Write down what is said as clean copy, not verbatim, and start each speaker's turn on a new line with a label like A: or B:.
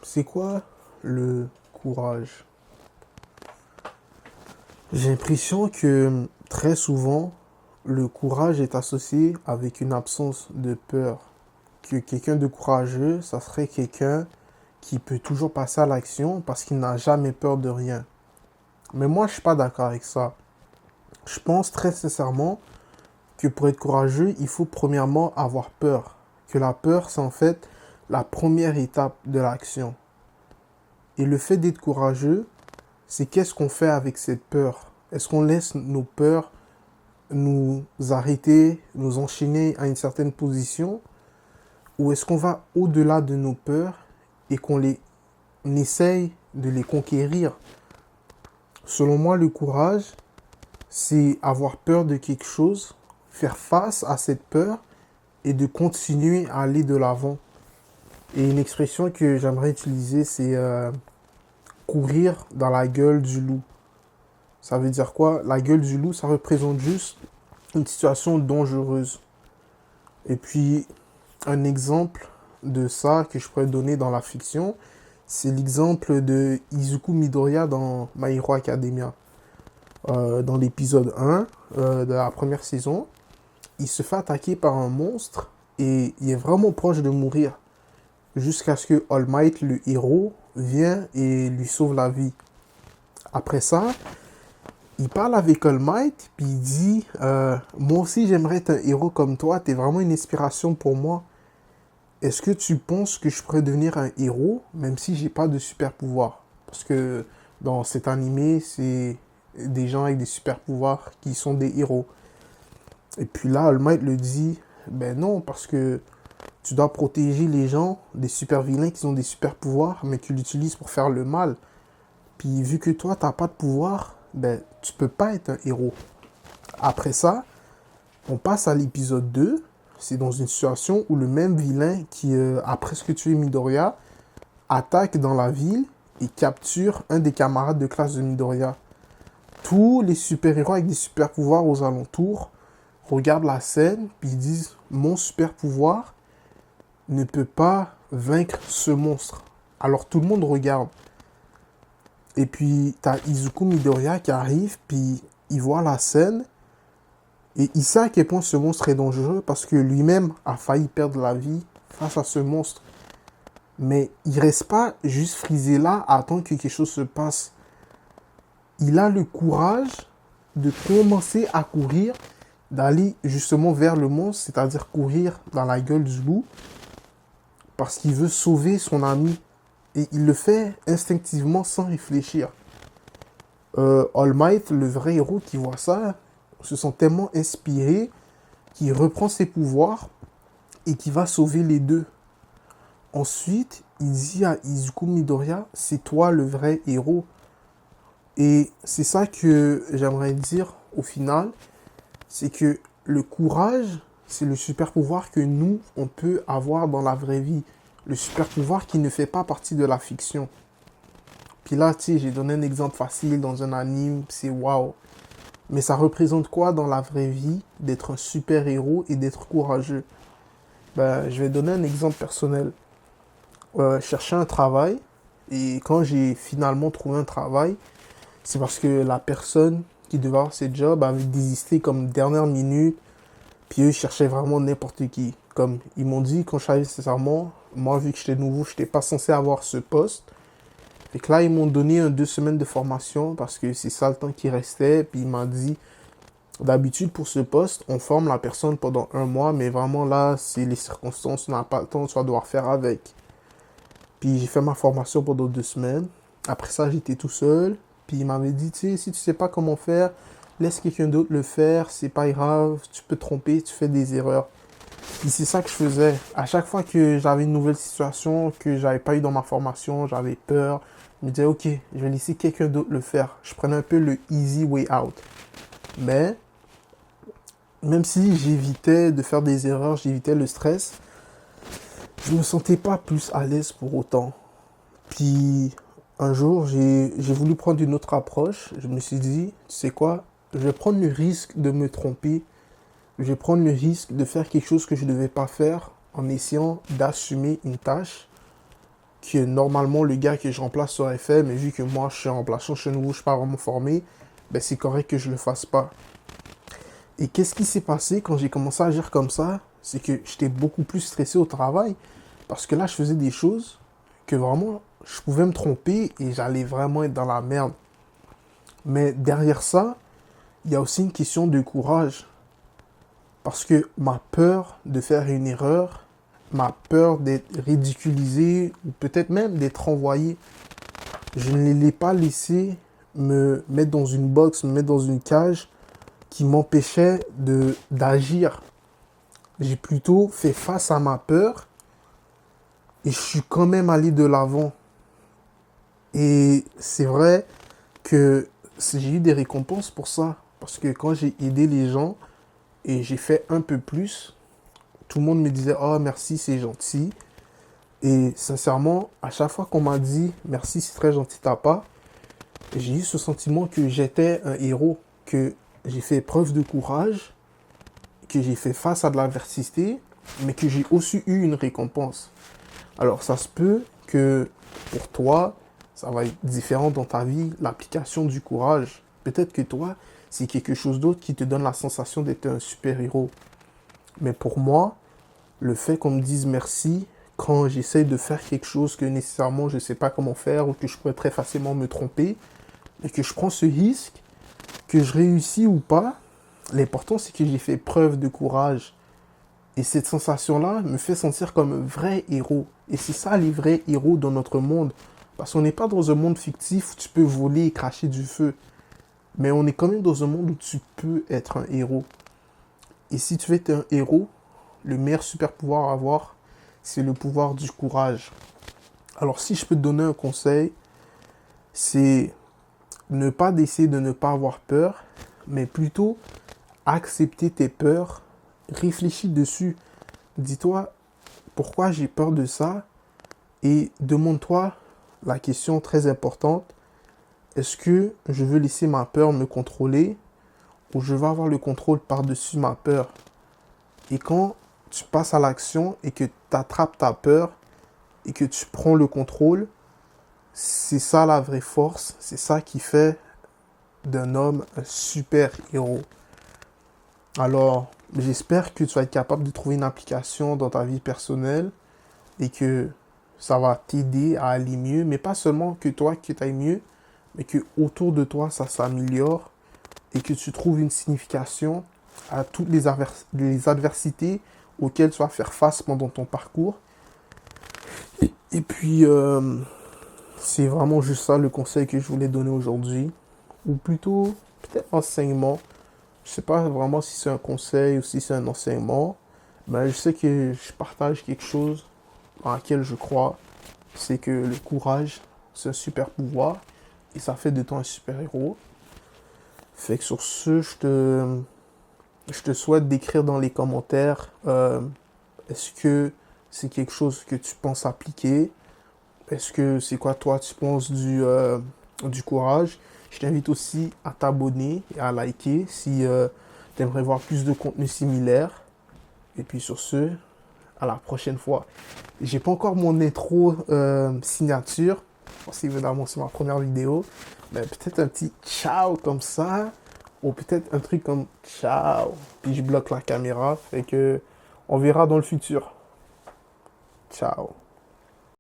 A: C'est quoi le courage? J'ai l'impression que très souvent, le courage est associé avec une absence de peur. Que quelqu'un de courageux, ça serait quelqu'un qui peut toujours passer à l'action parce qu'il n'a jamais peur de rien. Mais moi, je suis pas d'accord avec ça. Je pense très sincèrement que pour être courageux, il faut premièrement avoir peur. Que la peur, c'est en fait la première étape de l'action. Et le fait d'être courageux, c'est qu'est-ce qu'on fait avec cette peur? Est-ce qu'on laisse nos peurs nous arrêter, nous enchaîner à une certaine position? Ou est-ce qu'on va au-delà de nos peurs et on essaye de les conquérir? Selon moi, le courage, c'est avoir peur de quelque chose, faire face à cette peur et de continuer à aller de l'avant. Et une expression que j'aimerais utiliser, c'est courir dans la gueule du loup. Ça veut dire quoi? La gueule du loup, ça représente juste une situation dangereuse. Et puis, un exemple de ça que je pourrais donner dans la fiction, c'est l'exemple de Izuku Midoriya dans My Hero Academia. Dans l'épisode 1 de la première saison, il se fait attaquer par un monstre et il est vraiment proche de mourir. Jusqu'à ce que All Might, le héros, vienne et lui sauve la vie. Après ça, il parle avec All Might, puis il dit moi aussi j'aimerais être un héros comme toi, t'es vraiment une inspiration pour moi. Est-ce que tu penses que je pourrais devenir un héros, même si j'ai pas de super pouvoir? Parce que dans cet animé, c'est des gens avec des super pouvoirs qui sont des héros. Et puis là, All Might le dit, ben non, parce que tu dois protéger les gens des super vilains qui ont des super pouvoirs, mais qui l'utilisent pour faire le mal. Puis vu que toi, t'as pas de pouvoir, ben tu peux pas être un héros. Après ça, on passe à l'épisode 2. C'est dans une situation où le même vilain qui a presque tué Midoriya attaque dans la ville et capture un des camarades de classe de Midoriya. Tous les super-héros avec des super-pouvoirs aux alentours regardent la scène puis ils disent mon super-pouvoir ne peut pas vaincre ce monstre. Alors tout le monde regarde. Et puis t'as Izuku Midoriya qui arrive puis il voit la scène. Et il sait à quel point ce monstre est dangereux parce que lui-même a failli perdre la vie face à ce monstre. Mais il reste pas juste frisé là à attendre que quelque chose se passe. Il a le courage de commencer à courir, d'aller justement vers le monstre, c'est-à-dire courir dans la gueule du loup, parce qu'il veut sauver son ami. Et il le fait instinctivement sans réfléchir. All Might, le vrai héros qui voit ça, se sent tellement inspiré qu'il reprend ses pouvoirs et qu'il va sauver les deux. Ensuite, il dit à Izuku Midoriya, c'est toi le vrai héros. Et c'est ça que j'aimerais dire au final, c'est que le courage, c'est le super pouvoir que nous, on peut avoir dans la vraie vie. Le super pouvoir qui ne fait pas partie de la fiction. Puis là, tu sais, j'ai donné un exemple facile dans un anime, c'est waouh. Mais ça représente quoi dans la vraie vie d'être un super-héros et d'être courageux? Ben, je vais donner un exemple personnel. Je cherchais un travail et quand j'ai finalement trouvé un travail, c'est parce que la personne qui devait avoir ce job avait désisté comme dernière minute. Puis eux, ils cherchaient vraiment n'importe qui. Comme ils m'ont dit quand je suis arrivé nécessairement, moi vu que j'étais nouveau, je n'étais pas censé avoir ce poste. Fait que là, ils m'ont donné 2 semaines de formation parce que c'est ça le temps qui restait. Puis il m'a dit, d'habitude pour ce poste, on forme la personne pendant 1 mois, mais vraiment là, c'est les circonstances, on n'a pas le temps, tu vas devoir faire avec. Puis j'ai fait ma formation pendant 2 semaines. Après ça, j'étais tout seul. Puis il m'avait dit, tu sais, si tu sais pas comment faire, laisse quelqu'un d'autre le faire, c'est pas grave, tu peux te tromper, tu fais des erreurs. Puis c'est ça que je faisais. À chaque fois que j'avais une nouvelle situation que j'avais pas eu dans ma formation, j'avais peur, je me disais, ok, je vais laisser quelqu'un d'autre le faire. Je prenais un peu le easy way out. Mais, même si j'évitais de faire des erreurs, j'évitais le stress, je me sentais pas plus à l'aise pour autant. Puis, un jour, j'ai voulu prendre une autre approche. Je me suis dit, tu sais quoi, je vais prendre le risque de me tromper. Je vais prendre le risque de faire quelque chose que je ne devais pas faire en essayant d'assumer une tâche que normalement le gars que je remplace aurait fait, mais vu que moi je suis remplaçant, je suis nouveau, je suis pas vraiment formé, ben c'est correct que je le fasse pas. Et qu'est-ce qui s'est passé quand j'ai commencé à agir comme ça? C'est que j'étais beaucoup plus stressé au travail, parce que là je faisais des choses que vraiment je pouvais me tromper et j'allais vraiment être dans la merde. Mais derrière ça, il y a aussi une question de courage. Parce que ma peur de faire une erreur, ma peur d'être ridiculisé ou peut-être même d'être envoyé, je ne l'ai pas laissé me mettre dans une box, me mettre dans une cage qui m'empêchait d'agir. J'ai plutôt fait face à ma peur et je suis quand même allé de l'avant. Et c'est vrai que j'ai eu des récompenses pour ça. Parce que quand j'ai aidé les gens et j'ai fait un peu plus, tout le monde me disait «Oh, merci, c'est gentil». Et sincèrement, à chaque fois qu'on m'a dit «Merci, c'est très gentil de ta part», j'ai eu ce sentiment que j'étais un héros, que j'ai fait preuve de courage, que j'ai fait face à de l'adversité, mais que j'ai aussi eu une récompense. Alors, ça se peut que pour toi, ça va être différent dans ta vie, l'application du courage. Peut-être que toi, c'est quelque chose d'autre qui te donne la sensation d'être un super-héros. Mais pour moi, le fait qu'on me dise merci quand j'essaye de faire quelque chose que nécessairement je ne sais pas comment faire ou que je pourrais très facilement me tromper, et que je prends ce risque, que je réussis ou pas, l'important c'est que j'ai fait preuve de courage. Et cette sensation-là me fait sentir comme un vrai héros. Et c'est ça les vrais héros dans notre monde. Parce qu'on n'est pas dans un monde fictif où tu peux voler et cracher du feu. Mais on est quand même dans un monde où tu peux être un héros. Et si tu veux être un héros, le meilleur super pouvoir à avoir, c'est le pouvoir du courage. Alors si je peux te donner un conseil, c'est ne pas d'essayer de ne pas avoir peur, mais plutôt accepter tes peurs, réfléchis dessus. Dis-toi pourquoi j'ai peur de ça et demande-toi la question très importante. Est-ce que je veux laisser ma peur me contrôler ou je veux avoir le contrôle par-dessus ma peur? Et quand tu passes à l'action et que tu attrapes ta peur et que tu prends le contrôle, c'est ça la vraie force, c'est ça qui fait d'un homme un super héros. Alors, j'espère que tu vas être capable de trouver une application dans ta vie personnelle et que ça va t'aider à aller mieux, mais pas seulement que toi que tu ailles mieux, mais que autour de toi ça s'améliore et que tu trouves une signification à toutes les adversités auxquelles tu vas faire face pendant ton parcours. Et puis, c'est vraiment juste ça le conseil que je voulais donner aujourd'hui, ou plutôt peut-être enseignement. Je sais pas vraiment si c'est un conseil ou si c'est un enseignement, mais je sais que je partage quelque chose dans laquelle je crois, c'est que le courage, c'est un super pouvoir et ça fait de toi un super héros. Fait que sur ce, je te souhaite d'écrire dans les commentaires est-ce que c'est quelque chose que tu penses appliquer? Est-ce que c'est quoi toi tu penses du courage? Je t'invite aussi à t'abonner et à liker si tu aimerais voir plus de contenu similaire. Et puis sur ce, à la prochaine fois. J'ai pas encore mon intro signature. C'est évidemment c'est ma première vidéo. Mais peut-être un petit ciao comme ça. Ou peut-être un truc comme ciao. Puis je bloque la caméra. Fait que on verra dans le futur. Ciao.